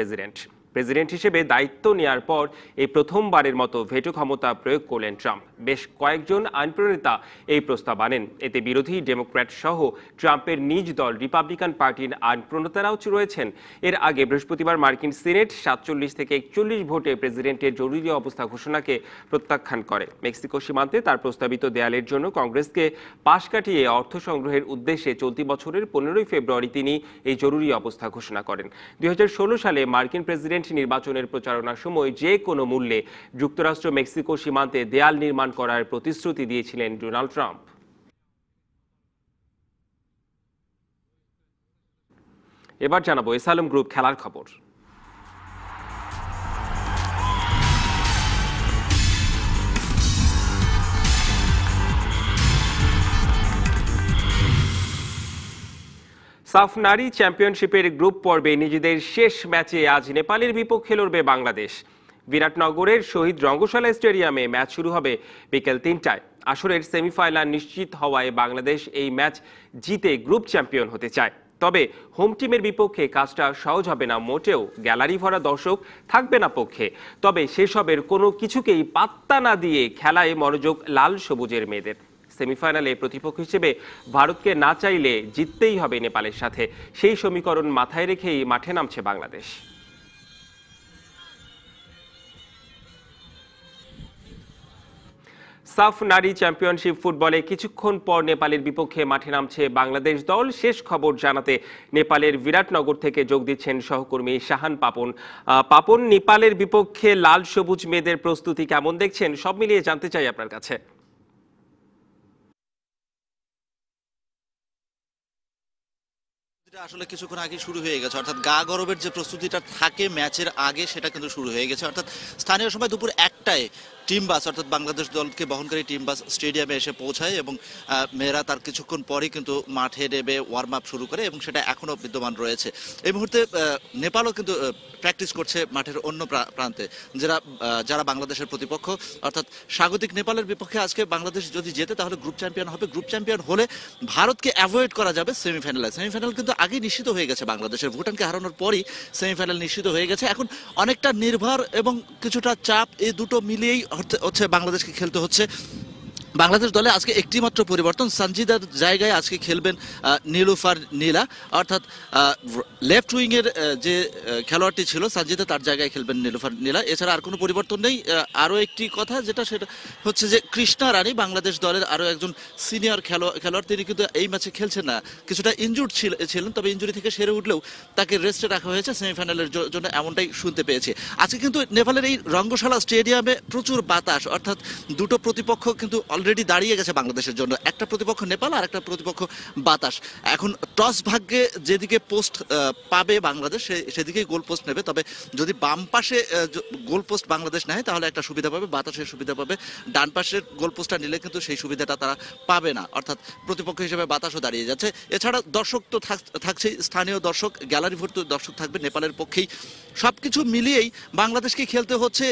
প্রেসিডেন্ট হিসেবে দায়িত্ব নেয়ার পর এই প্রথমবারের মতো ভেটো ক্ষমতা প্রয়োগ করলেন ট্রাম্প। বেশ কয়েকজন আইন প্রণেতা এই প্রস্তাব আনেন। এতে বিরোধী ডেমোক্র্যাট সহ ট্রাম্পের নিজ দল রিপাবলিকান পার্টির আইন প্রণেতারাও রয়েছেন। এর আগে বৃহস্পতিবার মার্কিন সিনেট 47 থেকে 41 ভোটে প্রেসিডেন্টের জরুরি অবস্থা ঘোষণাকে প্রত্যাখ্যান করে। মেক্সিকো সীমান্তে তার প্রস্তাবিত দেয়ালের জন্য কংগ্রেসকে পাশ কাটিয়ে অর্থ সংগ্রহের উদ্দেশ্যে চলতি বছরের 15 ফেব্রুয়ারি তিনি এই জরুরি অবস্থা ঘোষণা করেন। 2016 সালে মার্কিন প্রেসিডেন্ট নির্বাচনের প্রচারণার সময় যে কোনো মূল্যে যুক্তরাষ্ট্র মেক্সিকো সীমান্তে দেয়াল নির্মাণ করার প্রতিশ্রুতি দিয়েছিলেন ডোনাল্ড ট্রাম্প। এবার জানাবো এসালম গ্রুপ খেলার খবর। সাফ নারী চ্যাম্পিয়নশিপের গ্রুপ পর্বে নিজেদের শেষ ম্যাচে আজ নেপালের বিপক্ষে লড়বে বাংলাদেশ। বিরাটনগরের শহীদ রঙ্গশালা স্টেডিয়ামে ম্যাচ শুরু হবে বিকেল 3টায়। আসরের সেমিফাইনাল নিশ্চিত হওয়ায় বাংলাদেশ এই ম্যাচ জিতে গ্রুপ চ্যাম্পিয়ন হতে চায়। তবে হোম টিমের বিপক্ষে কাজটা সহজ হবে না মোটেও। গ্যালারি ভরা দর্শক থাকবে না পক্ষে। তবে সেসবের কোনো কিছুকেই পাত্তা না দিয়ে খেলায় মনোযোগ লাল সবুজের মেয়েদের। সেমিফাইনালে প্রতিপক্ষ হিসেবে ভারতকে না চাইলে জিততেই হবে নেপালের সাথে। সেই সমীকরণ মাথায় রেখেই মাঠে নামছে বাংলাদেশ। সাফ নারী চ্যাম্পিয়নশিপ ফুটবলে কিছুক্ষণ পর নেপালের বিপক্ষে মাঠে নামছে বাংলাদেশ দল। শেষ খবর জানাতে নেপালের বিরাটনগর থেকে যোগ দিচ্ছেন সহকর্মী শাহান পাপন। নেপালের বিপক্ষে লাল সবুজ মেয়েদের প্রস্তুতি কেমন দেখছেন, সব মিলিয়ে জানতে চাই আপনার কাছে। আসলে কিছুক্ষণ আগে শুরু হয়ে গেছে, অর্থাৎ গা গরবের যে প্রস্তুতিটা থাকে ম্যাচের আগে সেটা কিন্তু শুরু হয়ে গেছে। অর্থাৎ স্থানীয় সময় দুপুর 1টায় টিম বাস, অর্থাৎ বাংলাদেশ দলকে বহনকারী টিম বাস স্টেডিয়ামে এসে পৌঁছায় এবং মেয়েরা তার কিছুক্ষণ পরেই কিন্তু মাঠে নেবে ওয়ার্ম আপ শুরু করে এবং সেটা এখনও বিদ্যমান রয়েছে। এই মুহূর্তে নেপালও কিন্তু প্র্যাকটিস করছে মাঠের অন্য প্রান্তে, যারা বাংলাদেশের প্রতিপক্ষ। অর্থাৎ স্বাগতিক নেপালের বিপক্ষে আজকে বাংলাদেশ যদি জেতে তাহলে গ্রুপ চ্যাম্পিয়ন হবে। গ্রুপ চ্যাম্পিয়ন হলে ভারতকে অ্যাভয়েড করা যাবে সেমিফাইনালে। সেমিফাইনাল কিন্তু আগেই নিশ্চিত হয়ে গেছে বাংলাদেশের, ভুটানকে হারানোর পরই সেমিফাইনাল নিশ্চিত হয়ে গেছে। এখন অনেকটা নির্ভর এবং কিছুটা চাপ এই দুটো মিলিয়েই হচ্ছে বাংলাদেশকে খেলতে হচ্ছে। বাংলাদেশ দলে আজকে একটি মাত্র পরিবর্তন, সঞ্জিদার জায়গায় আজকে খেলবেন নীলুফার নীলা, অর্থাৎ লেফট উইং এর যে খেলোয়াড়টি ছিল সঞ্জিদা, তার জায়গায় খেলবেন নীলুফার নীলা। এছাড়া আর কোনো পরিবর্তন নেই। আরও একটি কথা যেটা সেটা হচ্ছে যে কৃষ্ণা রানী বাংলাদেশ দলের আরও একজন সিনিয়র খেলোয়াড়, তিনি কিন্তু এই ম্যাচে খেলছেন না, কিছুটা ইনজুর্ড ছিলেন, তবে ইনজুরি থেকে সেরে উঠলেও তাকে রেস্টে রাখা হয়েছে সেমিফাইনালের জন্য, এমনটাই শুনতে পেয়েছি। আজকে কিন্তু নেপালের এই রঙ্গশালা স্টেডিয়ামে প্রচুর বাতাস, অর্থাৎ দুটো প্রতিপক্ষ কিন্তু অলরেডি দাঁড়িয়ে গেছে বাংলাদেশের জন্য, একটা প্রতিপক্ষ নেপাল আর একটা প্রতিপক্ষ বাতাস। এখন টস ভাগ্যে যেদিকে পোস্ট পাবে বাংলাদেশ সেদিকেই গোল পোস্ট নেবে, তবে যদি বাম পাশে গোল পোস্ট বাংলাদেশ নেয় তাহলে একটা সুবিধা পাবে, বাতাসের সুবিধা পাবে। ডান পাশের গোল পোস্টটা নিলে কিন্তু সেই সুবিধাটা তারা পাবে না, অর্থাৎ প্রতিপক্ষ হিসেবে বাতাসও দাঁড়িয়ে যাচ্ছে। এছাড়া দর্শক তো থাকছেই, স্থানীয় দর্শক, গ্যালারি ভর্তি দর্শক থাকবে নেপালের পক্ষেই। সবকিছু মিলিয়েই বাংলাদেশকে খেলতে হচ্ছে।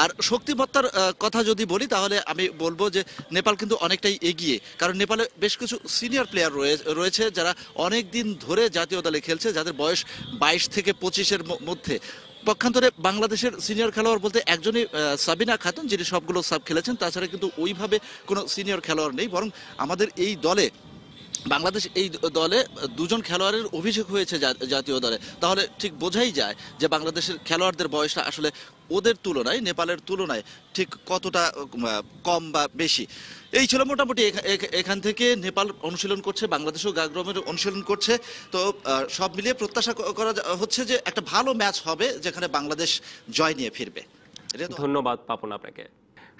আর শক্তিমত্তার কথা যদি বলি তাহলে আমি বলবো যে নেপাল কিন্তু অনেকটাই এগিয়ে, কারণ নেপালে বেশ কিছু সিনিয়র প্লেয়ার রয়েছে যারা অনেক দিন ধরে জাতীয় দলে খেলছে, যাদের বয়স 22 থেকে 25-এর মধ্যে। পক্ষান্তরে বাংলাদেশের সিনিয়র খেলোয়াড় বলতে একজনই সাবিনা খাতুন, যিনি সবগুলো সাব খেলেছেন, তাছাড়া কিন্তু ওইভাবে কোনো সিনিয়র খেলোয়াড় নেই। বরং আমাদের এই দলে, বাংলাদেশ এই দলে দুজন খেলোয়াড়ের অভিষেক হয়েছে জাতীয় দলে, তাহলে ঠিক বোঝাই যায় যে বাংলাদেশের খেলোয়াড়দের বয়সটা আসলে ওদের তুলনায়, নেপালের তুলনায় ঠিক কতটা কম বা বেশি। এই ছিল মোটামুটি এখান থেকে নেপাল অনুশীলন করছে, বাংলাদেশও গাগ্রমের অনুশীলন করছে। তো সব মিলিয়ে প্রত্যাশা করা হচ্ছে যে একটা ভালো ম্যাচ হবে যেখানে বাংলাদেশ জয় নিয়ে ফিরবে। ধন্যবাদ পাপন আপনাকে।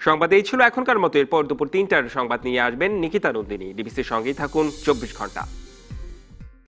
সংবাদ এই ছিল এখনকার মতো। এরপর দুপুর 3টার সংবাদ নিয়ে আসবেন নিকিতা নন্দিনী। ডিবিসির সঙ্গেই থাকুন 24 ঘন্টা।